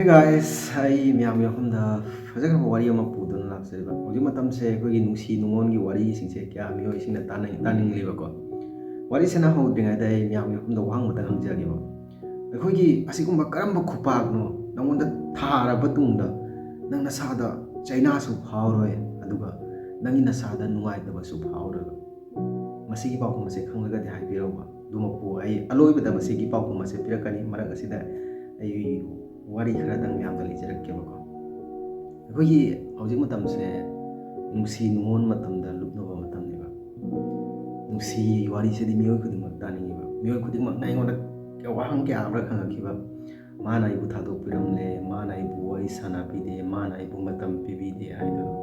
Hey guys, ꯑꯩ ꯃꯌꯥꯝꯒꯤ ꯃꯐꯝꯗ ꯐꯖꯈ꯭ꯔꯕ ꯋꯥꯔꯤ ꯑꯃ ꯄꯨꯗꯨꯅ ꯂꯥꯛꯆꯔꯤꯕ ꯍꯧꯖꯤꯛ ꯃꯇꯝꯁꯦ ꯑꯩꯈꯣꯏꯒꯤ ꯅꯨꯡꯁꯤ ꯅꯨꯡꯉꯣꯟꯒꯤ ꯋꯥꯔꯤꯁꯤꯡꯁꯦ ꯀꯌꯥ ꯃꯤꯑꯣꯏꯁꯤꯡꯅ ꯇꯥꯅꯤꯡꯂꯤꯕꯀꯣ. ꯋꯥꯔꯤꯁꯤꯅ ꯍꯧꯗ꯭ꯔꯤꯉꯩꯗ ꯑꯩ ꯃꯌꯥꯝꯒꯤ ꯃꯐꯝꯗ ꯋꯥꯍꯪꯃꯇꯪ ꯍꯪꯖꯒꯦꯕ. ꯑꯩꯈꯣꯏꯒꯤ ꯑꯁꯤꯒꯨꯝꯕ ꯀꯔꯝꯕ ꯈꯨꯄꯥꯛꯅꯣ ꯅꯪꯉꯣꯟꯗ ꯊꯥꯔꯕ ꯇꯨꯡꯗ ꯅꯪ ꯅꯁꯥꯗ ꯆꯩꯅꯥꯁꯨ ꯐꯥꯎꯔꯣꯏ ꯑꯗꯨꯒ ꯅꯪꯒꯤ ꯅꯁꯥꯗ ꯅꯨꯡꯉꯥꯏꯇꯕꯁꯨ ꯐꯥꯎꯔꯣꯏꯕ. ꯃꯁꯤꯒꯤ ꯄꯥꯎꯈꯨꯝ ꯑꯁꯤ ꯈꯪꯂꯒꯗꯤ ꯍꯥꯏꯕꯤꯔꯧꯕ. ꯑꯗꯨꯃꯛꯄꯨ ꯑꯩ ꯑꯂꯣꯏꯕꯗ ꯃꯁꯤꯒꯤ ꯄꯥꯎꯈꯨꯝ ꯑꯁꯤ ꯄꯤꯔꯛꯀꯅꯤ. ꯃꯔꯛ ꯑꯁꯤꯗ ꯑꯩ ꯋꯥꯔꯤ ꯈꯔꯗꯪ ꯃꯌꯥꯝꯗ ꯂꯤꯖꯔꯛꯀꯦꯕꯀꯣ. ꯑꯩꯈꯣꯏꯒꯤ ꯍꯧꯖꯤꯛ ꯃꯇꯝꯁꯦ ꯅꯨꯡꯁꯤ ꯅꯨꯡꯉꯣꯟ ꯃꯇꯝꯗ ꯂꯨꯞꯅꯕ ꯃꯇꯝꯅꯦꯕ. ꯅꯨꯡꯁꯤ ꯋꯥꯔꯤꯁꯤꯗꯤ ꯃꯤꯑꯣꯏ ꯈꯨꯗꯤꯡꯃꯛ ꯇꯥꯅꯤꯡꯉꯦꯕ. ꯃꯤꯑꯣꯏ ꯈꯨꯗꯤꯡꯃꯛꯅ ꯑꯩꯉꯣꯟꯗ ꯋꯥꯍꯪ ꯀꯌꯥ ꯑꯃꯔꯛ ꯍꯪꯉꯛꯈꯤꯕ. ꯃꯥꯅ ꯑꯩꯕꯨ ꯊꯥꯗꯣꯛꯄꯤꯔꯝꯂꯦ, ꯃꯥꯅ ꯑꯩꯕꯨ ꯋꯥꯔꯤ ꯁꯥꯟꯅꯕꯤꯗꯦ, ꯃꯥꯅ ꯑꯩꯕꯨ ꯃꯇꯝ ꯄꯤꯕꯤꯗꯦ ꯍꯥꯏꯗꯨꯅ.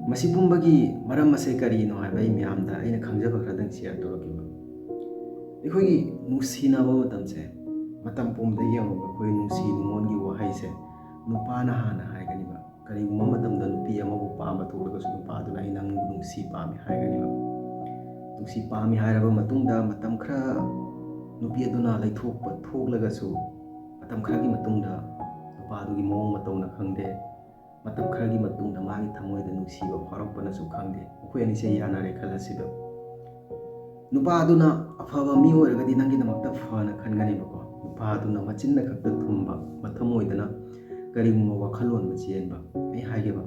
ꯃꯁꯤ ꯄꯨꯝꯕꯒꯤ ꯃꯔꯝ ꯑꯁꯦ ꯀꯔꯤꯅꯣ ꯍꯥꯏꯕ ꯑꯩ ꯃꯌꯥꯝꯗ ꯑꯩꯅ ꯈꯪꯖꯕ ꯈꯔꯗꯪ ꯁꯤꯌꯔ ꯇꯧꯔꯛꯈꯤꯕ. ꯑꯩꯈꯣꯏꯒꯤ ꯅꯨꯡꯁꯤꯅꯕ ꯃꯇꯝꯁꯦ ꯃꯇꯝ ꯄꯨꯝꯕꯗ ꯌꯦꯡꯉꯨꯕ ꯑꯩꯈꯣꯏ ꯅꯨꯡꯁꯤ ꯅꯨꯡꯉꯣꯟꯒꯤ ꯋꯥꯍꯩꯁꯦ ꯅꯨꯄꯥꯅ ꯍꯥꯟꯅ ꯍꯥꯏꯒꯅꯤꯕ. ꯀꯔꯤꯒꯨꯝꯕ ꯃꯇꯝꯗ ꯅꯨꯄꯤ ꯑꯃꯕꯨ ꯄꯥꯝꯕ ꯊꯣꯛꯂꯒꯁꯨ ꯅꯨꯄꯥꯗꯨꯅ ꯑꯩ ꯅꯪꯕꯨ ꯅꯨꯡꯁꯤ ꯄꯥꯝꯃꯤ ꯍꯥꯏꯒꯅꯤꯕ. ꯅꯨꯡꯁꯤ ꯄꯥꯝꯃꯤ ꯍꯥꯏꯔꯕ ꯃꯇꯨꯡꯗ ꯃꯇꯝ ꯈꯔ ꯅꯨꯄꯤ ꯑꯗꯨꯅ ꯂꯩꯊꯣꯛꯄ ꯊꯣꯛꯂꯒꯁꯨ ꯃꯇꯝ ꯈꯔꯒꯤ ꯃꯇꯨꯡꯗ ꯅꯨꯄꯥꯗꯨꯒꯤ ꯃꯑꯣꯡ ꯃꯇꯧꯅ ꯈꯪꯗꯦ, ꯃꯇꯝ ꯈꯔꯒꯤ ꯃꯇꯨꯡꯗ ꯃꯥꯒꯤ ꯊꯃꯣꯏꯗ ꯅꯨꯡꯁꯤꯕ ꯐꯥꯎꯔꯛꯄꯅꯁꯨ ꯈꯪꯗꯦ, ꯃꯈꯣꯏ ꯑꯅꯤꯁꯦ ꯌꯥꯅꯔꯦ ꯈꯜꯂꯁꯤꯕ. ꯅꯨꯄꯥ ꯑꯗꯨꯅ ꯑꯐꯕ ꯃꯤ ꯑꯣꯏꯔꯒꯗꯤ ꯅꯪꯒꯤꯗꯃꯛꯇ ꯐꯅ ꯈꯟꯒꯅꯦꯕꯀꯣ. ꯅꯨꯄꯥ ꯑꯗꯨꯅ ꯃꯆꯤꯟꯅ ꯈꯛꯇ ꯊꯨꯝꯕ, ꯃꯊꯃꯣꯏꯗꯅ ꯀꯔꯤꯒꯨꯝꯕ ꯋꯥꯈꯜꯂꯣꯟ ꯑꯃ ꯆꯦꯟꯕ. ꯑꯩ ꯍꯥꯏꯒꯦꯕ,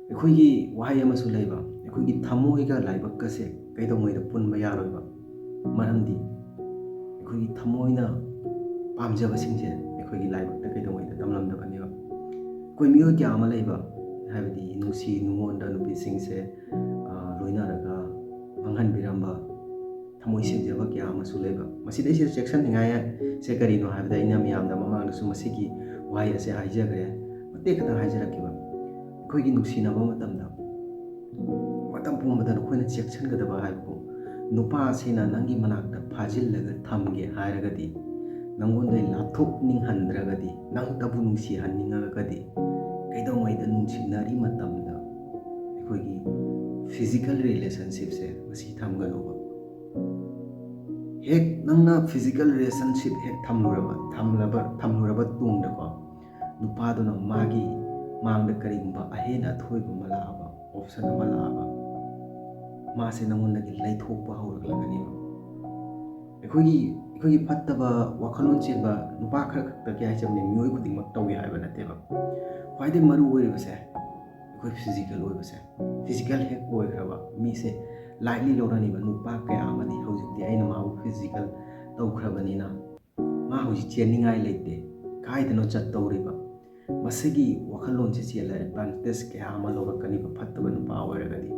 ꯑꯩꯈꯣꯏꯒꯤ ꯋꯥꯍꯩ ꯑꯃꯁꯨ ꯂꯩꯕ, ꯑꯩꯈꯣꯏꯒꯤ ꯊꯃꯣꯏꯒ ꯂꯥꯏꯕꯛꯀꯁꯦ ꯀꯩꯗꯧꯉꯩꯗ ꯄꯨꯟꯕ ꯌꯥꯔꯣꯏꯕ. ꯃꯔꯝꯗꯤ ꯑꯩꯈꯣꯏꯒꯤ ꯊꯃꯣꯏꯅ ꯄꯥꯝꯖꯕꯁꯤꯡꯁꯦ ꯑꯩꯈꯣꯏꯒꯤ ꯂꯥꯏꯕꯛꯇ ꯀꯩꯗꯧꯉꯩꯗ ꯇꯝꯂꯝꯗꯕꯅꯦꯕ. ꯑꯩꯈꯣꯏ ꯃꯤꯑꯣꯏ ꯀꯌꯥ ꯑꯃ ꯂꯩꯕ, ꯍꯥꯏꯕꯗꯤ ꯅꯨꯡꯁꯤ ꯅꯨꯡꯉꯣꯟꯗ ꯅꯨꯄꯤꯁꯤꯡꯁꯦ ꯂꯣꯏꯅꯔꯒ ꯃꯥꯡꯍꯟꯕꯤꯔꯝꯕ, ꯊꯃꯣꯏ ꯁꯦꯡꯖꯕ ꯀꯌꯥ ꯑꯃꯁꯨ ꯂꯩꯕ. ꯃꯁꯤꯗꯩꯁꯤꯗ ꯆꯦꯛꯁꯤꯟꯅꯤꯡꯉꯥꯏꯁꯦ ꯀꯔꯤꯅꯣ ꯍꯥꯏꯕꯗ ꯑꯩꯅ ꯃꯌꯥꯝꯗ ꯃꯃꯥꯡꯗꯁꯨ ꯃꯁꯤꯒꯤ ꯋꯥꯍꯩ ꯑꯁꯦ ꯍꯥꯏꯖꯈ꯭ꯔꯦ. ꯃꯇꯦꯛ ꯈꯛꯇꯪ ꯍꯥꯏꯖꯔꯛꯈꯤꯕ. ꯑꯩꯈꯣꯏꯒꯤ ꯅꯨꯡꯁꯤꯅꯕ ꯃꯇꯝꯗ ꯃꯇꯝ ꯄꯨꯝꯕꯗ ꯑꯩꯈꯣꯏꯅ ꯆꯦꯛꯁꯤꯟꯒꯗꯕ ꯍꯥꯏꯕꯕꯨ, ꯅꯨꯄꯥ ꯑꯁꯤꯅ ꯅꯪꯒꯤ ꯃꯅꯥꯛꯇ ꯐꯥꯖꯤꯜꯂꯒ ꯊꯝꯒꯦ ꯍꯥꯏꯔꯒꯗꯤ, ꯅꯪꯉꯣꯟꯗꯩ ꯂꯥꯞꯊꯣꯛꯅꯤꯡꯍꯟꯗ꯭ꯔꯒꯗꯤ, ꯅꯪꯇꯕꯨ ꯅꯨꯡꯁꯤꯍꯟꯅꯤꯡꯉꯒꯗꯤ ꯀꯩꯗꯧꯉꯩꯗ ꯅꯨꯡꯁꯤꯅꯔꯤ ꯃꯇꯝꯗ ꯑꯩꯈꯣꯏꯒꯤ ꯐꯤꯖꯤꯀꯦꯜ ꯔꯤꯂꯦꯁꯟꯁꯤꯞꯁꯦ ꯃꯁꯤ ꯊꯝꯒꯅꯨꯕ. ꯍꯦꯛ ꯅꯪꯅ ꯐꯤꯖꯤꯀꯦꯜ ꯔꯤꯂꯦꯁꯟꯁꯤꯞ ꯍꯦꯛ ꯊꯝꯂꯨꯔꯕ ꯇꯨꯡꯗꯀꯣ, ꯅꯨꯄꯥꯗꯨꯅ ꯃꯥꯒꯤ ꯃꯥꯡꯗ ꯀꯔꯤꯒꯨꯝꯕ ꯑꯍꯦꯟ ꯑꯊꯣꯏꯕ ꯑꯃ ꯂꯥꯛꯑꯕ, ꯑꯣꯞꯁꯟ ꯑꯃ ꯂꯥꯛꯑꯕ, ꯃꯥꯁꯦ ꯅꯪꯉꯣꯟꯗꯒꯤ ꯂꯩꯊꯣꯛꯄ ꯍꯧꯔꯛꯂꯒꯅꯦꯕ. ꯑꯩꯈꯣꯏꯒꯤ ꯐꯠꯇꯕ ꯋꯥꯈꯜꯂꯣꯟ ꯆꯦꯟꯕ ꯅꯨꯄꯥ ꯈꯔ ꯈꯛꯇꯒꯤ ꯍꯥꯏꯖꯕꯅꯤ, ꯃꯤꯑꯣꯏ ꯈꯨꯗꯤꯡꯃꯛ ꯇꯧꯏ ꯍꯥꯏꯕ ꯅꯠꯇꯦꯕ. ꯈ꯭ꯋꯥꯏꯗꯒꯤ ꯃꯔꯨ ꯑꯣꯏꯔꯤꯕꯁꯦ ꯑꯩꯈꯣই ꯐꯤꯖꯤꯀꯦꯜ ꯑꯣꯏꯕꯁꯦ. ꯐꯤꯖꯤꯀꯦꯜ ꯍꯦꯛ ꯑꯣꯏꯈ꯭ꯔꯕ ꯃꯤꯁꯦ ꯂꯥꯏꯠꯂꯤ ꯂꯧꯔꯅꯤꯕ. ꯅꯨꯄꯥ ꯀꯌꯥ ꯑꯃꯗꯤ ꯍꯧꯖꯤꯛꯇꯤ ꯑꯩꯅ ꯃꯥꯕꯨ ꯐꯤꯖꯤꯀꯦꯜ ꯇꯧꯈ꯭ꯔꯕꯅꯤꯅ ꯃꯥ ꯍꯧꯖꯤꯛ ꯆꯦꯟꯅꯤꯡꯉꯥꯏ ꯂꯩꯇꯦ, ꯀꯥꯏꯗꯅꯣ ꯆꯠꯇꯧꯔꯤꯕ, ꯃꯁꯤꯒꯤ ꯋꯥꯈꯜꯂꯣꯟꯁꯤ ꯆꯦꯜꯂ ꯑꯦꯗꯚꯥꯟꯇꯦꯖ ꯀꯌꯥ ꯑꯃ ꯂꯧꯔꯛꯀꯅꯤꯕ. ꯐꯠꯇꯕ ꯅꯨꯄꯥ ꯑꯣꯏꯔꯒꯗꯤ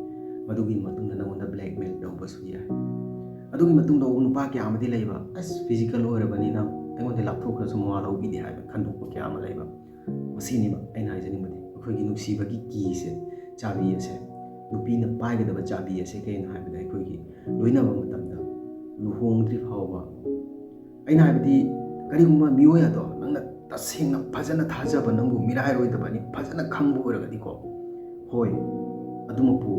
ꯃꯗꯨꯒꯤ ꯃꯇꯨꯡꯗ ꯅꯪꯉꯣꯟꯗ ꯕ꯭ꯂꯦꯛꯃꯦꯜ ꯇꯧꯕꯁꯨ ꯌꯥꯏ. ꯑꯗꯨꯒꯤ ꯃꯇꯨꯡꯗ ꯅꯨꯄꯥ ꯀꯌꯥ ꯑꯃꯗꯤ ꯂꯩꯕ, ꯐꯤꯖꯤꯀꯦꯜ ꯑꯣꯏꯔꯕꯅꯤꯅ ꯑꯩꯉꯣꯟꯗ ꯂꯥꯞꯊꯣꯛꯈ꯭ꯔꯁꯨ ꯃꯋꯥ ꯂꯧꯕꯤꯗꯦ ꯍꯥꯏꯕ ꯈꯟꯗꯣꯛꯄ ꯀꯌꯥ ꯑꯃ ꯂꯩꯕ. ꯃꯁꯤꯅꯦꯕ ꯑꯩꯅ ꯍꯥꯏꯖꯅꯤꯡꯕꯗꯤ, ꯑꯩꯈꯣꯏꯒꯤ ꯅꯨꯡꯁꯤꯕꯒꯤ ꯀꯤꯁꯦ, ꯆꯥꯕꯤ ꯑꯁꯦ, ꯅꯨꯄꯤꯅ ꯄꯥꯏꯒꯗꯕ ꯆꯥꯕꯤ ꯑꯁꯦ ꯀꯩꯅꯣ ꯍꯥꯏꯕꯗ ꯑꯩꯈꯣꯏꯒꯤ ꯂꯣꯏꯅꯕ ꯃꯇꯝꯗ ꯂꯨꯍꯣꯡꯗ꯭ꯔꯤ ꯐꯥꯎꯕ, ꯑꯩꯅ ꯍꯥꯏꯕꯗꯤ ꯀꯔꯤꯒꯨꯝꯕ ꯃꯤꯑꯣꯏ ꯑꯗꯣ ꯅꯪꯅ ꯇꯁꯦꯡꯅ ꯐꯖꯅ ꯊꯥꯖꯕ, ꯅꯪꯕꯨ ꯃꯤꯔꯥꯏꯔꯣꯏꯗꯕꯅꯤ ꯐꯖꯅ ꯈꯪꯕ ꯑꯣꯏꯔꯒꯗꯤꯀꯣ, ꯍꯣꯏ ꯑꯗꯨꯃꯛꯄꯨ,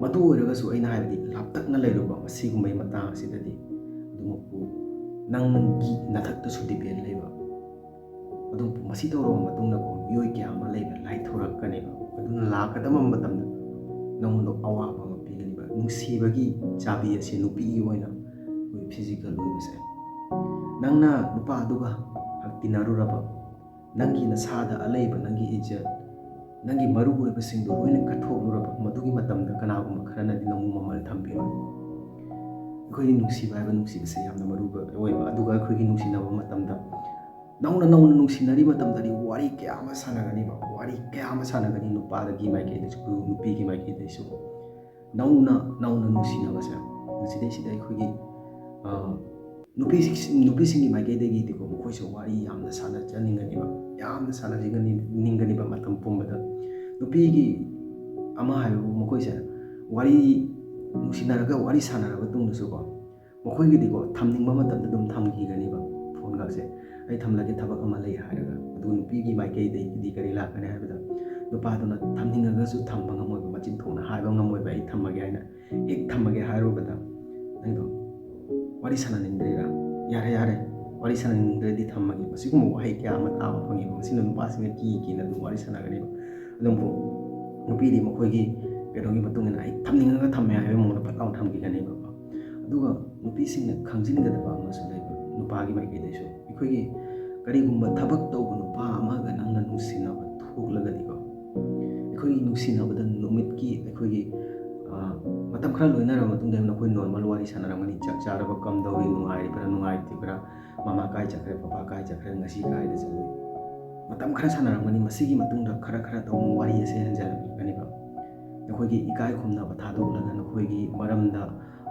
ꯃꯗꯨ ꯑꯣꯏꯔꯒꯁꯨ ꯑꯩꯅ ꯍꯥꯏꯕꯗꯤ ꯂꯥꯞꯇꯛꯅ ꯂꯩꯔꯨꯕ ꯃꯁꯤꯒꯨꯝꯕꯒꯤ ꯃꯇꯥꯡ ꯑꯁꯤꯗꯗꯤ, ꯑꯗꯨꯃꯛꯄꯨ ꯅꯪꯒꯤ ꯅꯊꯛꯇꯁꯨ ꯗꯤꯄꯦꯟ ꯂꯩꯕ. ꯑꯗꯨꯕꯨ ꯃꯁꯤ ꯇꯧꯔꯕ ꯃꯇꯨꯡꯗꯀꯣ, ꯃꯤꯑꯣꯏ ꯀꯌꯥ ꯑꯃ ꯂꯩꯕ ꯂꯥꯏꯊꯣꯔꯛꯀꯅꯦꯕ. ꯑꯗꯨꯅ ꯂꯥꯛꯀꯗꯕ ꯃꯇꯝꯗ ꯅꯪꯉꯣꯟꯗ ꯑꯋꯥꯕ ꯑꯃ ꯄꯤꯒꯅꯤꯕ. ꯅꯨꯡꯁꯤꯕꯒꯤ ꯆꯥꯕꯤ ꯑꯁꯤ ꯅꯨꯄꯤꯒꯤ ꯑꯣꯏꯅ ꯑꯩꯈꯣꯏ ꯐꯤꯖꯤꯀꯦꯜ ꯑꯣꯏꯕꯁꯦ, ꯅꯪꯅ ꯅꯨꯄꯥ ꯑꯗꯨꯒ ꯇꯤꯟꯅꯔꯨꯔꯕ, ꯅꯪꯒꯤ ꯅꯁꯥꯗ ꯑꯂꯩꯕ ꯅꯪꯒꯤ ꯏꯖꯠ, ꯅꯪꯒꯤ ꯃꯔꯨ ꯑꯣꯏꯕꯁꯤꯡꯗꯣ ꯂꯣꯏꯅ ꯀꯠꯊꯣꯛꯂꯨꯔꯕ, ꯃꯗꯨꯒꯤ ꯃꯇꯝꯗ ꯀꯅꯥꯒꯨꯝꯕ ꯈꯔꯅꯗꯤ ꯅꯪꯕꯨ ꯃꯃꯜ ꯊꯝꯕꯤꯔꯣꯏ. ꯑꯩꯈꯣꯏꯒꯤ ꯅꯨꯡꯁꯤꯕ ꯍꯥꯏꯕ ꯅꯨꯡꯁꯤꯕꯁꯦ ꯌꯥꯝꯅ ꯃꯔꯨ ꯑꯣꯏꯕ. ꯑꯗꯨꯒ ꯑꯩꯈꯣꯏꯒꯤ ꯅꯨꯡꯁꯤꯅꯕ ꯃꯇꯝꯗ, ꯅꯧꯅ ꯅꯨꯡꯁꯤꯅꯔꯤ ꯃꯇꯝꯗꯗꯤ ꯋꯥꯔꯤ ꯀꯌꯥ ꯑꯃ ꯁꯥꯟꯅꯒꯅꯤꯕ. ꯋꯥꯔꯤ ꯀꯌꯥ ꯑꯃ ꯁꯥꯟꯅꯒꯅꯤ, ꯅꯨꯄꯥꯗꯒꯤ ꯃꯥꯏꯀꯩꯗꯁꯨ ꯅꯨꯄꯤꯒꯤ ꯃꯥꯏꯀꯩꯗꯁꯨ. ꯅꯧꯅ ꯅꯨꯡꯁꯤꯅꯕꯁꯦ, ꯃꯁꯤꯗꯩꯁꯤꯗ ꯑꯩꯈꯣꯏꯒꯤ ꯅꯨꯄꯤꯁꯤꯡꯒꯤ ꯃꯥꯏꯀꯩꯗꯒꯤꯗꯤꯀꯣ, ꯃꯈꯣꯏꯁꯨ ꯋꯥꯔꯤ ꯌꯥꯝꯅ ꯁꯥꯟꯅꯖꯅꯤꯡꯒꯅꯤꯕ, ꯌꯥꯝꯅ ꯁꯥꯟꯅꯅꯤꯡꯒꯅꯤꯕ. ꯃꯇꯝ ꯄꯨꯝꯕꯗ ꯅꯨꯄꯤꯒꯤ ꯑꯃ ꯍꯥꯏꯕꯕꯨ, ꯃꯈꯣꯏꯁꯦ ꯋꯥꯔꯤ ꯅꯨꯡꯁꯤꯅꯔꯒ ꯋꯥꯔꯤ ꯁꯥꯟꯅꯔꯕ ꯇꯨꯡꯗꯁꯨꯀꯣ, ꯃꯈꯣꯏꯒꯤꯗꯤꯀꯣ ꯊꯝꯅꯤꯡꯕ ꯃꯇꯝꯗ ꯑꯗꯨꯝ ꯊꯝꯈꯤꯒꯅꯤꯕ ꯐꯣꯟꯒꯥꯁꯦ. ꯑꯩ ꯊꯝꯂꯒꯦ, ꯊꯕꯛ ꯑꯃ ꯂꯩ ꯍꯥꯏꯔꯒ. ꯑꯗꯨꯒ ꯅꯨꯄꯤꯒꯤ ꯃꯥꯏꯀꯩꯗꯒꯤꯗꯤ ꯀꯔꯤ ꯂꯥꯛꯀꯅꯤ ꯍꯥꯏꯕꯗ, ꯅꯨꯄꯥꯗꯨꯅ ꯊꯝꯅꯤꯡꯉꯒꯁꯨ ꯊꯝꯕ ꯉꯝꯃꯣꯏꯕ, ꯃꯆꯤꯟ ꯊꯣꯛꯅ ꯍꯥꯏꯕ ꯉꯝꯃꯣꯏꯕ, ꯑꯩ ꯊꯝꯃꯒꯦ ꯍꯥꯏꯅ. ꯍꯦꯛ ꯊꯝꯃꯒꯦ ꯍꯥꯏꯔꯨꯕꯗ ꯅꯪꯗꯣ ꯋꯥꯔꯤ ꯁꯥꯟꯅꯅꯤꯡꯗ꯭ꯔꯤꯔꯥ, ꯌꯥꯔꯦ wari sananingd꯭ꯔꯗꯤ ꯊꯝꯃꯒꯦ ꯃꯁꯤꯒꯨꯝꯕ ꯋꯥꯍꯩ ꯀꯌꯥ ꯑꯃ ꯇꯥꯕ ꯐꯪꯉꯦꯕ ꯃꯁꯤꯅ ꯅꯨꯄꯥꯁꯤꯡꯅ ꯀꯤꯅ ꯑꯗꯨꯝ ꯋꯥꯔꯤ ꯁꯥꯟꯅꯒꯅꯦꯕ ꯑꯗꯨꯕꯨ ꯅꯨꯄꯤꯗꯤ ꯃꯈꯣꯏꯒꯤ ꯀꯩꯅꯣꯒꯤ ꯃꯇꯨꯡ ꯏꯟꯅ ꯑꯩ ꯊꯝꯅꯤꯡꯉꯒ ꯊꯝꯃꯦ ꯍꯥꯏꯕ ꯃꯑꯣꯡꯗ ꯐꯠ ꯂꯥꯎꯅ ꯊꯝꯈꯤꯒꯅꯦꯕꯀꯣ ꯑꯗꯨꯒ ꯅꯨꯄꯤꯁꯤꯡꯅ ꯈꯪꯖꯤꯟꯒꯗꯕ ꯑꯃꯁꯨ ꯂꯩꯕ ꯅꯨꯄꯥꯒꯤ ꯃꯥꯏꯀꯩꯗꯁꯨ ꯑꯩꯈꯣꯏꯒꯤ ꯀꯔꯤꯒꯨꯝꯕ ꯊꯕꯛ ꯇꯧꯕ ꯅꯨꯄꯥ ꯑꯃꯒ ꯅꯪꯅ ꯅꯨꯡꯁꯤꯅꯕ ꯊꯣꯛꯂꯒꯗꯤꯀꯣ ꯑꯩꯈꯣꯏꯒꯤ ꯅꯨꯡꯁꯤꯅꯕꯗ ꯅꯨꯃꯤꯠꯀꯤ ꯑꯩꯈꯣꯏꯒꯤ ꯃꯇꯝ ꯈꯔ ꯂꯣꯏꯅꯔꯕ ꯃꯇꯨꯡꯗ ꯅꯈꯣꯏ ꯅꯣꯔꯃꯦꯜ ꯋꯥꯔꯤ ꯁꯥꯟꯅꯔꯝꯒꯅꯤ ꯆꯥꯛ ꯆꯥꯔꯕ ꯀꯝꯗꯧꯔꯤ ꯅꯨꯡꯉꯥꯏꯔꯤꯕ꯭ꯔꯥ ꯅꯨꯡꯉꯥꯏꯇ꯭ꯔꯤꯕ꯭ꯔꯥ ꯃꯃꯥ ꯀꯥꯏ ꯆꯠꯈ꯭ꯔꯦ ꯄꯄꯥ ꯀꯥꯏ ꯆꯠꯈ꯭ꯔꯦ ꯉꯁꯤ ꯀꯥꯏꯗ ꯆꯠꯂꯤ ꯃꯇꯝ ꯈꯔ ꯁꯥꯟꯅꯔꯝꯒꯅꯤ ꯃꯁꯤꯒꯤ ꯃꯇꯨꯡꯗ ꯈꯔ ꯇꯧꯅ ꯋꯥꯔꯤ ꯑꯁꯤ ꯍꯟꯖꯤꯜꯂꯛꯀꯅꯤꯕ ꯅꯈꯣꯏꯒꯤ ꯏꯀꯥꯏ ꯈꯨꯝꯅꯕ ꯊꯥꯗꯣꯛꯂꯒ ꯅꯈꯣꯏꯒꯤ ꯃꯔꯝꯗ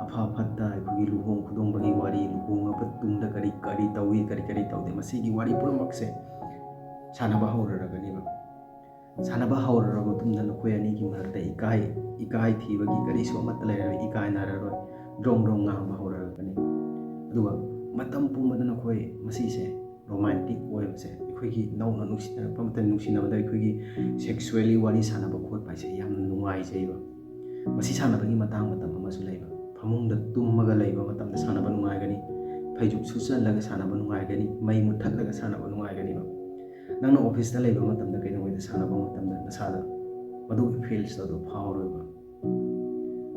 ꯑꯐ ꯐꯠꯇ ꯑꯩꯈꯣꯏꯒꯤ ꯂꯨꯍꯣꯡ ꯈꯨꯗꯣꯡꯕꯒꯤ ꯋꯥꯔꯤ ꯂꯨꯍꯣꯡꯉꯕ ꯇꯨꯡꯗ ꯀꯔꯤ ꯇꯧꯏ ꯀꯔꯤ ꯇꯧꯗꯦ ꯃꯁꯤꯒꯤ ꯋꯥꯔꯤ ꯄꯨꯝꯅꯃꯛꯁꯦ ꯁꯥꯟꯅꯕ ꯍꯧꯔꯒꯅꯤꯕ ꯁꯥꯟꯅꯕ ꯍꯧꯔꯕ ꯃꯇꯨꯡꯗ ꯅꯈꯣꯏ ꯑꯅꯤꯒꯤ ꯃꯔꯛꯇ ꯏꯀꯥꯏ ꯊꯤꯕꯒꯤ ꯀꯔꯤꯁꯨ ꯑꯃꯠꯇ ꯂꯩꯔꯔꯣꯏ ꯏꯀꯥꯏꯅꯔꯔꯣꯏ ꯗ꯭ꯔꯣꯡ ꯉꯥꯡꯕ ꯍꯧꯔꯛꯀꯅꯤ ꯑꯗꯨꯒ ꯃꯇꯝ ꯄꯨꯝꯕꯗ ꯅꯈꯣꯏ ꯃꯁꯤꯁꯦ ꯔꯣꯃꯥꯟꯇꯤꯛ ꯑꯣꯏꯕꯁꯦ ꯑꯩꯈꯣꯏꯒꯤ ꯅꯧꯅ ꯅꯨꯡꯁꯤꯅꯔꯛꯄ ꯃꯇꯝ ꯅꯨꯡꯁꯤꯅꯕꯗ ꯑꯩꯈꯣꯏꯒꯤ ꯁꯦꯛꯁꯨꯋꯦꯜꯂꯤ ꯋꯥꯔꯤ ꯁꯥꯟꯅꯕ ꯈꯣꯠꯄ ꯍꯥꯏꯁꯦ ꯌꯥꯝꯅ ꯅꯨꯡꯉꯥꯏꯖꯩꯕ ꯃꯁꯤ ꯁꯥꯟꯅꯕꯒꯤ ꯃꯇꯝ ꯑꯃꯁꯨ ꯂꯩꯕ ꯐꯃꯨꯡꯗ ꯇꯨꯝꯃꯒ ꯂꯩꯕ ꯃꯇꯝꯗ ꯁꯥꯟꯅꯕ ꯅꯨꯡꯉꯥꯏꯒꯅꯤ ꯐꯩꯖꯨꯞ ꯁꯨꯞꯆꯜꯂꯒ ꯁꯥꯟꯅꯕ ꯅꯨꯡꯉꯥꯏꯒꯅꯤ ꯃꯩ ꯃꯨꯠꯊꯠꯂꯒ ꯁꯥꯟꯅꯕ ꯅꯨꯡꯉꯥꯏꯒꯅꯤꯕ ꯅꯪꯅ ꯑꯣꯐꯤꯁꯇ ꯂꯩꯕ ꯃꯇꯝꯗ ꯀꯩꯗꯧꯉꯩꯗ ꯁꯥꯟꯅꯕ ꯃꯇꯝꯗ ꯅꯁꯥꯗ ꯃꯗꯨꯒꯤ ꯐꯤꯜꯁ ꯑꯗꯨ ꯐꯥꯎꯔꯣꯏꯕ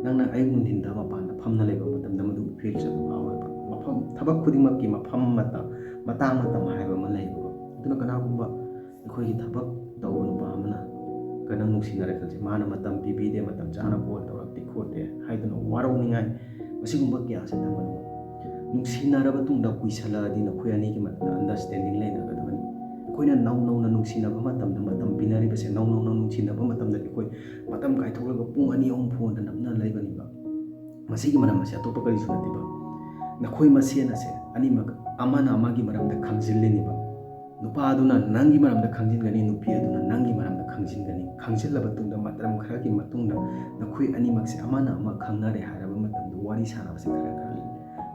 ꯅꯪꯅ ꯑꯌꯨꯛ ꯅꯨꯡꯊꯤꯟꯗ ꯃꯄꯥꯟꯗ ꯐꯝꯅ ꯂꯩꯕ ꯃꯇꯝꯗ ꯃꯗꯨꯒꯤ ꯐꯤꯜꯁ ꯑꯗꯨ ꯐꯥꯎꯔꯣꯏꯕ ꯊꯕꯛ ꯈꯨꯗꯤꯡꯃꯛꯀꯤ ꯃꯇꯥꯡ ꯃꯇꯝ ꯍꯥꯏꯕ ꯑꯃ ꯂꯩꯌꯦꯕꯀꯣ ꯑꯗꯨꯅ ꯀꯅꯥꯒꯨꯝꯕ ꯑꯩꯈꯣꯏꯒꯤ ꯊꯕꯛ ꯇꯧꯕ ꯅꯨꯄꯥ ꯑꯃꯅ ꯅꯪ ꯅꯨꯡꯁꯤꯅꯔꯦ ꯈꯜꯁꯦ ꯃꯥꯅ ꯃꯇꯝ ꯄꯤꯕꯤꯗꯦ ꯃꯇꯝ ꯆꯥꯅ ꯀꯣꯜ ꯇꯧꯔꯛꯇꯦ ꯈꯣꯠꯇꯦ ꯍꯥꯏꯗꯨꯅ ꯋꯥꯔꯧꯅꯤꯡꯉꯥꯏ ꯃꯁꯤꯒꯨꯝꯕ ꯀꯌꯥꯁꯦ ꯊꯝꯒꯅꯨ ꯅꯨꯡꯁꯤꯅꯔꯕ ꯇꯨꯡꯗ ꯀꯨꯏꯁꯜꯂꯛꯑꯗꯤ ꯅꯈꯣꯏ ꯑꯅꯤꯒꯤ ꯃꯔꯛꯇ ꯑꯟꯗꯔꯁꯇꯦꯟꯗꯤꯡ ꯂꯩꯅꯒꯗꯕꯅꯤ ꯑꯩꯈꯣꯏꯅ ꯅꯧꯅ ꯅꯨꯡꯁꯤꯅꯕ ꯃꯇꯝꯗ ꯃꯇꯝ ꯄꯤꯅꯔꯤꯕꯁꯦ ꯅꯧꯅ ꯅꯨꯡꯁꯤꯅꯕ ꯃꯇꯝꯗꯗꯤ ꯑꯩꯈꯣꯏ ꯃꯇꯝ ꯀꯥꯏꯊꯣꯛꯂꯒ ꯄꯨꯡ 2-3 ꯐꯣꯟꯗ ꯅꯞꯅ ꯂꯩꯕꯅꯤꯕ ꯃꯁꯤꯒꯤ ꯃꯔꯝ ꯑꯁꯤ ꯑꯇꯣꯞꯄ ꯀꯔꯤꯁꯨ ꯅꯠꯇꯦꯕ ꯅꯈꯣꯏ ꯃꯁꯦꯟ ꯑꯁꯦ ꯑꯅꯤꯃꯛ ꯑꯃꯅ ꯑꯃꯒꯤ ꯃꯔꯝꯗ ꯈꯪꯖꯤꯜꯂꯤꯅꯦꯕ ꯅꯨꯄꯥꯗꯨꯅ ꯅꯪꯒꯤ ꯃꯔꯝꯗ ꯈꯪꯖꯤꯟꯒꯅꯤ ꯅꯨꯄꯤ ꯑꯗꯨꯅ ꯅꯪꯒꯤ ꯃꯔꯝꯗ ꯈꯪꯖꯤꯟꯒꯅꯤ ꯈꯪꯖꯤꯜꯂꯕ ꯇꯨꯡꯗ ꯃꯇꯝ ꯈꯔꯒꯤ ꯃꯇꯨꯡꯗ ꯅꯈꯣꯏ ꯑꯅꯤꯃꯛꯁꯦ ꯑꯃꯅ ꯑꯃ ꯈꯪꯅꯔꯦ ꯍꯥꯏꯔꯕ ꯃꯇꯝꯗ ꯋꯥꯔꯤ ꯁꯥꯟꯅꯕꯁꯦ ꯈꯔ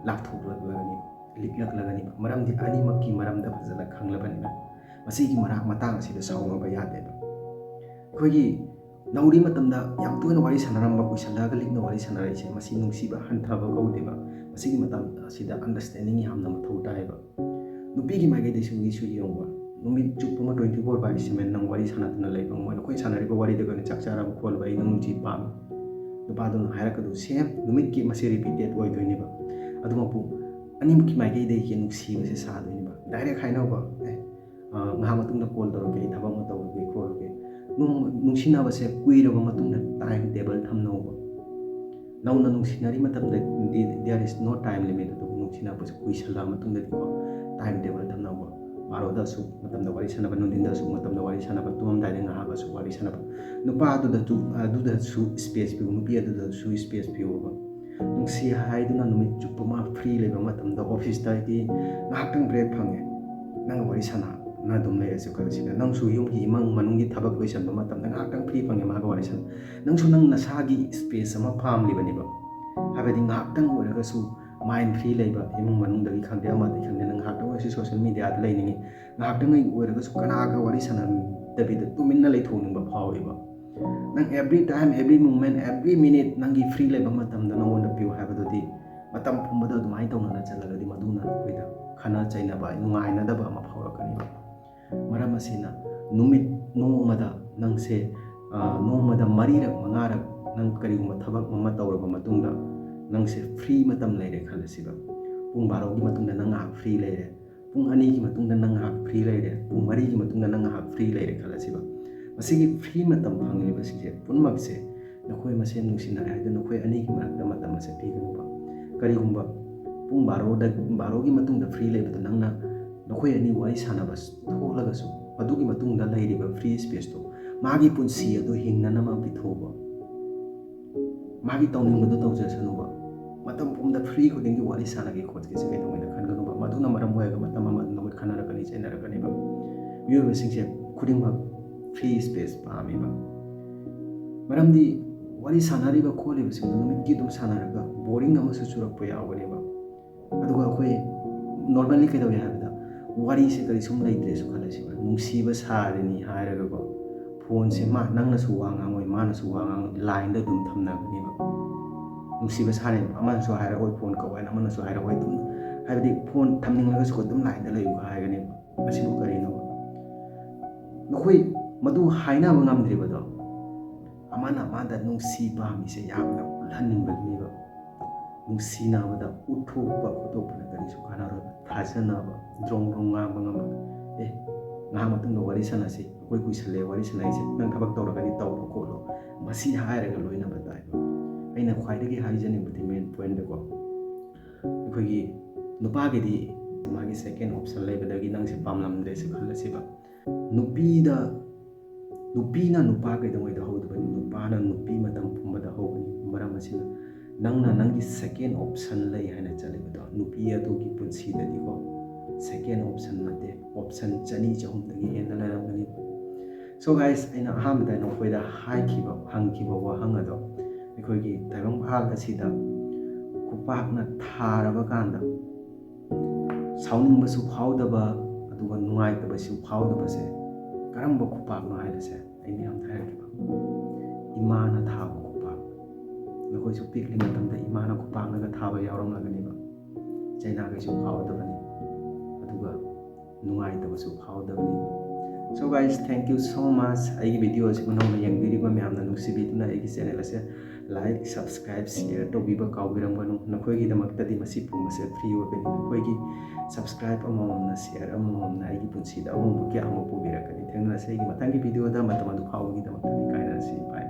ꯂꯥꯞꯊꯣꯛꯂꯛꯂꯒꯅꯤ ꯂꯤꯛꯂꯛꯂꯒꯅꯤꯕ ꯃꯔꯝꯗꯤ ꯑꯅꯤꯃꯛꯀꯤ ꯃꯔꯝꯗ ꯐꯖꯅ ꯈꯪꯂꯕꯅꯤꯅ ꯃꯁꯤꯒꯤ ꯃꯇꯥꯡ ꯑꯁꯤꯗ ꯁꯥꯎꯅꯕ ꯌꯥꯗꯦꯕ ꯑꯩꯈꯣꯏꯒꯤ ꯅꯧꯔꯤ ꯃꯇꯝꯗ ꯌꯥꯝ ꯇꯣꯏꯅ ꯋꯥꯔꯤ ꯁꯥꯟꯅꯔꯝꯕ ꯀꯨꯏꯁꯜꯂꯛꯑꯒ ꯂꯤꯛꯅ ꯋꯥꯔꯤ ꯁꯥꯟꯅꯔꯛꯏꯁꯦ ꯃꯁꯤ ꯅꯨꯡꯁꯤꯕ ꯍꯟꯊꯕ ꯀꯧꯗꯦꯕ ꯃꯁꯤꯒꯤ ꯃꯇꯝ ꯑꯁꯤꯗ ꯑꯟꯗꯔꯁꯇꯦꯟꯗꯤꯡ ꯌꯥꯝꯅ ꯃꯊꯧ ꯇꯥꯏꯌꯦꯕ ꯅꯨꯄꯤꯒꯤ ꯃꯥꯏꯀꯩꯗꯁꯨ ꯌꯦꯡꯕ ꯅꯨꯃꯤꯠ ꯆꯨꯞꯄ ꯑꯃ 24/7 ꯅꯪ ꯋꯥꯔꯤ ꯁꯥꯟꯅꯗꯨꯅ ꯂꯩꯕ ꯉꯝꯃꯣꯏ ꯑꯩꯈꯣꯏ ꯁꯥꯟꯅꯔꯤꯕ ꯋꯥꯔꯤꯗ ꯀꯩꯅꯣ ꯆꯥꯛ ꯆꯥꯔꯕ ꯈꯣꯠꯂꯕ ꯑꯩ ꯅꯪ ꯅꯨꯡꯁꯤ ꯄꯥꯝꯃꯤ ꯅꯨꯄꯥꯗꯨꯅ ꯍꯥꯏꯔꯛꯀꯗꯧ ꯁꯦꯝ ꯅꯨꯃꯤꯠꯀꯤ ꯃꯁꯤ ꯔꯤꯄꯤꯇꯦꯠ ꯑꯣꯏꯗꯣꯏꯅꯦꯕ ꯑꯗꯨꯃꯛꯄꯨ ꯑꯅꯤꯃꯛꯀꯤ ꯃꯥꯏꯀꯩꯗꯒꯤ ꯅꯨꯡꯁꯤꯕꯁꯦ ꯁꯥꯗꯣꯏꯅꯦꯕ ꯗꯥꯏꯔꯦꯛ ꯍꯥꯏꯅꯧꯕ ꯉꯥꯏꯍꯥꯛ ꯃꯇꯨꯡꯗ ꯀꯣꯜ ꯇꯧꯔꯛꯀꯦ ꯑꯩ ꯊꯕꯛ ꯑꯃ ꯇꯧꯔꯨꯒꯦ ꯈꯣꯠꯂꯨꯒꯦ ꯅꯨꯡꯁꯤꯅꯕꯁꯦ ꯀꯨꯏꯔꯕ ꯃꯇꯨꯡꯗ ꯇꯥꯏꯝ ꯇꯦꯕꯜ ꯊꯝꯅꯧꯕ ꯅꯧꯅ ꯅꯨꯡꯁꯤꯅꯔꯤ ꯃꯇꯝꯗ ꯗꯤꯌꯔ ꯏꯁ ꯅꯣ ꯇꯥꯏꯝ ꯂꯤꯃꯤꯠ ꯑꯗꯨꯕꯨ ꯅꯨꯡꯁꯤꯅꯕꯁꯦ ꯀꯨꯏꯁꯜꯂꯛꯑ ꯃꯇꯨꯡꯗꯗꯤꯀꯣ ꯇꯥꯏꯝ ꯇꯦꯕꯜ ꯊꯝꯅꯧꯕ 12ꯗꯁꯨ ꯃꯇꯝꯗ ꯋꯥꯔꯤ ꯁꯥꯟꯅꯕ ꯅꯨꯡꯊꯤꯟꯗꯁꯨ ꯃꯇꯝꯗ ꯋꯥꯔꯤ ꯁꯥꯟꯅꯕ ꯇꯨꯝꯃꯝꯗꯥꯏꯗ ꯉꯥꯏꯍꯥꯛꯁꯨ ꯋꯥꯔꯤ ꯁꯥꯟꯅꯕ ꯅꯨꯄꯥ ꯑꯗꯨꯗꯁꯨ ꯁ꯭ꯄꯦꯁ ꯄꯤꯌꯨ ꯅꯨꯄꯤ ꯑꯗꯨꯗꯁꯨ ꯁ꯭ꯄꯦꯁ ꯄꯤꯌꯨꯕ ꯅꯨꯡꯁꯤ ꯍꯥꯏꯗꯨꯅ ꯅꯨꯃꯤꯠ ꯆꯨꯞꯄ ꯑꯃ ꯐ꯭ꯔꯤ ꯂꯩꯕ ꯃꯇꯝꯗ ꯑꯣꯐꯤꯁꯇꯒꯤ ꯉꯥꯏꯍꯥꯛꯇꯪ ꯕ꯭ꯔꯦꯛ ꯐꯪꯉꯦ ꯅꯪꯒ ꯋꯥꯔꯤ ꯁꯥꯟꯅ ꯑꯗꯨꯝ ꯂꯩꯔꯁꯨ ꯈꯜꯂꯁꯤꯅ ꯅꯪꯁꯨ ꯌꯨꯝꯒꯤ ꯏꯃꯨꯡ ꯃꯅꯨꯡꯒꯤ ꯊꯕꯛ ꯂꯣꯏꯁꯤꯟꯕ ꯃꯇꯝꯗ ꯉꯥꯏꯍꯥꯛꯇꯪ ꯐ꯭ꯔꯤ ꯐꯪꯉꯦ ꯃꯥꯒ ꯋꯥꯔꯤ ꯁꯥꯟꯅ ꯅꯪꯁꯨ ꯅꯪ ꯅꯁꯥꯒꯤ ꯁ꯭ꯄꯦꯁ ꯑꯃ ꯄꯥꯝꯂꯤꯕꯅꯦꯕ ꯍꯥꯏꯕꯗꯤ ꯉꯥꯏꯍꯥꯛꯇꯪ ꯑꯣꯏꯔꯒꯁꯨ ꯃꯥꯏꯟ ꯐ꯭ꯔꯤ ꯂꯩꯕ ꯏꯃꯨꯡ ꯃꯅꯨꯡꯗꯒꯤ ꯈꯪꯗꯦ ꯑꯃꯗꯒꯤ ꯈꯪꯗꯦ ꯅꯪ ꯉꯥꯏꯍꯥꯛꯇꯪ ꯑꯣꯏꯔꯁꯨ ꯁꯣꯁꯤꯌꯦꯜ ꯃꯤꯗꯤꯌꯥꯗ ꯂꯩꯅꯤꯡꯉꯤ ꯉꯥꯏꯍꯥꯛꯇꯪ ꯑꯣꯏꯔꯒꯁꯨ ꯀꯅꯥꯒ ꯋꯥꯔꯤ ꯁꯥꯟꯅꯗꯕꯤꯗ ꯇꯨꯃꯤꯟꯅ ꯂꯩꯊꯣꯛꯅꯤꯡꯕ ꯐꯥꯎꯋꯦꯕ ꯅꯪ every time every moment every minute ꯅꯪꯒꯤ ꯐ꯭ꯔꯤ ꯂꯩꯕ ꯃꯇꯝꯗ ꯅꯉꯣꯟꯗ ꯄꯤꯌꯨ ꯍꯥꯏꯕꯗꯨꯗꯤꯃꯇꯝ ꯄꯨꯝꯕꯗ ꯑꯗꯨꯃꯥꯏꯅ ꯇꯧꯅꯅ ꯆꯠꯂꯒꯗꯤ ꯃꯗꯨꯅ ꯑꯩꯈꯣꯏꯗ ꯈꯟꯅ ꯆꯩꯅꯕ ꯅꯨꯡꯉꯥꯏꯅꯗꯕ ꯑꯃ ꯐꯥꯎꯔꯛꯀꯅꯤꯕ ꯃꯔꯝ ꯑꯁꯤꯅ ꯅꯨꯃꯤꯠ ꯅꯣꯡꯃꯗ ꯅꯪꯁꯦ ꯅꯣꯡꯃꯗ 4-5 ꯅꯪ ꯀꯔꯤꯒꯨꯝꯕ ꯊꯕꯛ ꯑꯃ ꯇꯧꯔꯕ ꯃꯇꯨꯡꯗ ꯅꯪꯁꯦ ꯐ꯭ꯔꯤ ꯃꯇꯝ ꯂꯩꯔꯦ ꯈꯜꯂꯁꯤꯕ ꯄꯨꯡ 12ꯒꯤ ꯃꯇꯨꯡꯗ ꯅꯪ ꯉꯥꯏꯍꯥꯛ ꯐ꯭ꯔꯤ ꯂꯩꯔꯦ ꯄꯨꯡ 2ꯒꯤ ꯃꯇꯨꯡꯗ ꯅꯪ ꯉꯥꯏꯍꯥꯛ ꯐ꯭ꯔꯤ ꯂꯩꯔꯦ ꯄꯨꯡ 4ꯒꯤ ꯃꯇꯨꯡꯗ ꯅꯪ ꯉꯥꯏꯍꯥꯛ ꯐ꯭ꯔꯤ ꯂꯩꯔꯦ ꯈꯜꯂꯁꯤꯕ ꯃꯁꯤꯒꯤ ꯐ꯭री ꯃꯇꯝ ꯐꯪꯂꯤꯕꯁꯤꯡꯁꯦ ꯄꯨꯝꯅꯃꯛꯁꯦ ꯅꯈꯣꯏ ꯃꯁꯦꯟ ꯅꯨꯡꯁꯤꯅꯔꯦ ꯍꯥꯏꯗꯨꯅ ꯅꯈꯣꯏ ꯑꯅꯤꯒꯤ ꯃꯔꯛꯇ ꯃꯇꯝ ꯑꯁꯦ ꯄꯤꯒꯅꯨꯕ ꯀꯔꯤꯒꯨꯝꯕ ꯄꯨꯡ 12ꯒꯤ ꯃꯇꯨꯡꯗ ꯐ꯭री ꯂꯩꯕꯗ ꯅꯪꯅ ꯅꯈꯣꯏ ꯑꯅꯤ ꯋꯥꯔꯤ ꯁꯥꯟꯅꯕ ꯊꯣꯛꯂꯒꯁꯨ ꯑꯗꯨꯒꯤ ꯃꯇꯨꯡꯗ ꯂꯩꯔꯤꯕ ꯐ꯭री ꯁ꯭ꯄꯦꯁꯇꯣ ꯃꯥꯒꯤ ꯄꯨꯟꯁꯤ ꯑꯗꯨ ꯍꯤꯡꯅꯅꯕ ꯄꯤꯊꯣꯛꯎꯕ ꯃꯥꯒꯤ ꯇꯧꯅꯤꯡꯕꯗꯨ ꯇꯧꯖꯁꯅꯨꯕ ꯃꯇꯝ ꯄꯨꯝꯕꯗ ꯐ꯭री ꯈꯨꯗꯤꯡꯒꯤ ꯋꯥꯔꯤ ꯁꯥꯟꯅꯒꯦ ꯈꯣꯠꯀꯦꯁꯦ ꯀꯩꯗꯧꯉꯩꯗ ꯈꯟꯒꯅꯨꯕ ꯃꯗꯨꯅ ꯃꯔꯝ ꯑꯣꯏꯔꯒ ꯃꯇꯝ ꯑꯃꯗ ꯅꯈꯣꯏ ꯈꯟꯅꯔꯛꯀꯅꯤ ꯆꯩꯅꯔꯛꯀꯅꯤꯕ ꯃꯤꯑꯣꯏꯕꯁꯤꯡꯁꯦ ꯈꯨꯗꯤꯡꯃꯛ ꯐ꯭री ꯁ꯭ꯄꯦꯁ ꯄꯥꯝꯃꯤꯕ ꯃꯔꯝꯗꯤ ꯋꯥꯔꯤ ꯁꯥꯟꯅꯔꯤꯕ ꯈꯣꯠꯂꯤꯕꯁꯤꯡꯗꯨ ꯅꯨꯃꯤꯠꯀꯤ ꯑꯗꯨꯝ ꯁꯥꯟꯅꯔꯒ ꯕꯣꯔꯤꯡ ꯑꯃꯁꯨ ꯆꯨꯔꯛꯄ ꯌꯥꯎꯒꯅꯦꯕ ꯑꯗꯨꯒ ꯑꯩꯈꯣꯏ ꯅꯣꯔꯃꯦꯜꯂꯤ ꯀꯩꯗꯧꯏ ꯍꯥꯏꯕꯗ ꯋꯥꯔꯤꯁꯦ ꯀꯔꯤꯁꯨꯝ ꯂꯩꯇ꯭ꯔꯦꯁꯨ ꯈꯜꯂꯁꯤꯕ ꯅꯨꯡꯁꯤꯕ ꯁꯥꯔꯤꯅꯤ ꯍꯥꯏꯔꯒꯀꯣ ꯐꯣꯟꯁꯦ ꯅꯪꯅꯁꯨ ꯋꯥ ꯉꯥꯡꯉꯣꯏ ꯃꯥꯅꯁꯨ ꯋꯥ ꯉꯥꯡꯉꯣꯏ ꯂꯥꯏꯟꯗ ꯑꯗꯨꯝ ꯊꯝꯅꯒꯅꯦꯕ ꯅꯨꯡꯁꯤꯕ ꯁꯥꯔꯤꯅꯤ ꯑꯃꯅꯁꯨ ꯍꯥꯏꯔꯛꯑꯣꯏ ꯐꯣꯟ ꯀꯧꯋꯦꯅ ꯑꯃꯅꯁꯨ ꯍꯥꯏꯔꯛꯑꯣꯏ ꯑꯗꯨꯝ ꯍꯥꯏꯕꯗꯤ ꯐꯣꯟ ꯊꯝꯅꯤꯡꯂꯒꯁꯨ ꯑꯗꯨꯝ ꯂꯥꯏꯟꯗ ꯂꯩꯌꯨ ꯍꯥꯏꯒꯅꯦꯕ ꯃꯁꯤꯕꯨ ꯀꯔꯤꯅꯣꯕ ꯅꯈꯣꯏ ꯃꯗꯨ ꯍꯥꯏꯅꯕ ꯉꯝꯗ꯭ꯔꯤꯕꯗꯣ ꯑꯃꯅ ꯑꯃꯗ ꯅꯨꯡꯁꯤ ꯄꯥꯝꯃꯤꯁꯦ ꯌꯥꯝꯅ ꯎꯠꯍꯟꯅꯤꯡꯕꯒꯤꯅꯦꯕ ꯅꯨꯡꯁꯤꯅꯕꯗ ꯎꯠꯊꯣꯛꯄ ꯈꯣꯠꯇꯣꯛꯄꯅ ꯀꯔꯤꯁꯨ ꯀꯥꯟꯅꯔꯣꯏꯕ ꯊꯥꯖꯅꯕ ꯗ꯭ꯔꯣꯡ ꯗ꯭ꯔꯣꯡ ꯉꯥꯡꯕ ꯉꯝꯕ ꯉꯥꯏꯍꯥꯛ ꯃꯇꯨꯡꯗ ꯋꯥꯔꯤ ꯁꯥꯟꯅꯁꯤ ꯑꯩꯈꯣꯏ ꯀꯨꯏꯁꯜꯂꯦ ꯋꯥꯔꯤ ꯁꯥꯟꯅꯩꯁꯦ ꯅꯪ ꯊꯕꯛ ꯇꯧꯔꯒꯗꯤ ꯇꯧꯔꯣ ꯈꯣꯠꯂꯣ ꯃꯁꯤ ꯍꯥꯏꯔꯒ ꯂꯣꯏꯅꯕ ꯇꯥꯏꯕ ꯑꯩꯅ ꯈ꯭ꯋꯥꯏꯗꯒꯤ ꯍꯥꯏꯖꯅꯤꯡꯕꯗꯤ ꯃꯦꯟ ꯄꯣꯏꯟꯗꯀꯣ ꯑꯩꯈꯣꯏꯒꯤ ꯅꯨꯄꯥꯒꯤꯗꯤ ꯃꯥꯒꯤ ꯁꯦꯀꯦꯟ ꯑꯣꯞꯁꯟ ꯂꯩꯕꯗꯒꯤ ꯅꯪꯁꯦ ꯄꯥꯝꯂꯝꯗ꯭ꯔꯦꯁꯤ ꯈꯜꯂꯁꯤꯕ ꯅꯨꯄꯤꯅ ꯅꯨꯄꯥ ꯀꯩꯗꯧꯉꯩꯗ ꯍꯧꯗꯕꯅꯤ ꯅꯨꯄꯥꯅ ꯅꯨꯄꯤ ꯃꯇꯝ ꯄꯨꯝꯕꯗ ꯍꯧꯕꯅꯤ ꯃꯔꯝ ꯑꯁꯤꯅ ꯅꯪꯅ ꯅꯪꯒꯤ ꯁꯦꯀꯦꯟ ꯑꯣꯞꯁꯟ ꯂꯩ ꯍꯥꯏꯅ ꯆꯠꯂꯤꯕꯗꯣ ꯅꯨꯄꯤ ꯑꯗꯨꯒꯤ ꯄꯨꯟꯁꯤꯗꯗꯤꯀꯣ ꯁꯦꯀꯦꯟ ꯑꯣꯞꯁꯟ ꯅꯠꯇꯦ ꯑꯣꯞꯁꯟ 200-300ꯗꯒꯤ ꯍꯦꯟꯅ ꯂꯩꯔꯝꯒꯅꯤ ꯁꯣ ꯒꯥꯏꯁ ꯑꯩꯅ ꯑꯍꯥꯟꯕꯗ ꯅꯈꯣꯏꯗ ꯍꯪꯈꯤꯕ ꯋꯥꯍꯪ ꯑꯗꯣ ꯑꯩꯈꯣꯏꯒꯤ ꯇꯥꯏꯕꯪꯄꯥꯜ ꯑꯁꯤꯗ ꯈꯨꯄꯥꯛꯅ ꯊꯥꯔꯕ ꯀꯥꯟꯗ ꯁꯥꯎꯅꯤꯡꯕꯁꯨ ꯐꯥꯎꯗꯕ ꯑꯗꯨꯒ ꯅꯨꯡꯉꯥꯏꯇꯕꯁꯨ ꯐꯥꯎꯗꯕꯁꯦ ꯀꯔꯝꯕ ꯈꯨꯄꯥꯛꯅꯣ ꯍꯥꯏꯕꯁꯦ ꯑꯩ ꯃꯌꯥꯝꯗ ꯍꯥꯏꯔꯛꯈꯤꯕ ꯏꯃꯥꯅ ꯊꯥꯕ ꯈꯨꯄꯥꯛ ꯅꯈꯣꯏꯁꯨ ꯄꯤꯛꯂꯤ ꯃꯇꯝꯗ ꯏꯃꯥꯅ ꯈꯨꯄꯥꯛꯅꯒ ꯊꯥꯕ ꯌꯥꯎꯔꯝꯂꯒꯅꯦꯕ ꯆꯩꯅꯥꯒꯩꯁꯨ ꯐꯥꯎꯗꯕꯅꯤ ꯑꯗꯨꯒ ꯅꯨꯡꯉꯥꯏꯇꯕꯁꯨ ꯐꯥꯎꯗꯕꯅꯤ ꯁꯣ ꯒꯥꯏꯁ ꯊꯦꯡꯛ ꯌꯨ ꯁꯣ ꯃꯆ ꯑꯩꯒꯤ ꯚꯤꯗꯤꯑꯣ ꯑꯁꯤꯕꯨ ꯅꯧꯅ ꯌꯦꯡꯕꯤꯔꯤꯕ ꯃꯌꯥꯝꯅ ꯅꯨꯡꯁꯤꯕꯤꯗꯨꯅ ꯑꯩꯒꯤ ꯆꯦꯅꯦꯜ ꯑꯁꯦ ꯂꯥꯏꯛ ꯁꯕꯁꯀ꯭ꯔꯥꯏꯕ ꯁꯤꯌꯔ ꯇꯧꯕꯤꯕ ꯀꯥꯎꯕꯤꯔꯝꯒꯅꯨ ꯅꯈꯣꯏꯒꯤꯗꯃꯛꯇꯗꯤ ꯃꯁꯤ ꯄꯨꯝꯕꯁꯦ ꯐ꯭ꯔꯤ ꯑꯣꯏꯕꯅꯤ ꯅꯈꯣꯏꯒꯤ ꯁꯕꯁꯀ꯭ꯔꯥꯏꯕ ꯑꯃꯃꯝꯅ ꯁꯤꯌꯔ ꯑꯃꯃꯝꯅ ꯑꯩꯒꯤ ꯄꯨꯟꯁꯤꯗ ꯑꯍꯣꯡꯕ ꯀꯌꯥ ꯑꯃ ꯄꯨꯕꯤꯔꯛꯀꯅꯤ ꯊꯦꯡꯅꯔꯁꯤ ꯑꯩꯒꯤ ꯃꯊꯪꯒꯤ ꯚꯤꯗꯤꯑꯣꯗ ꯃꯇꯝ ꯑꯗꯨ ꯐꯥꯎꯕꯒꯤꯗꯃꯛꯇꯗꯤ ꯀꯥꯏꯅꯔꯁꯤ ꯕꯥꯏ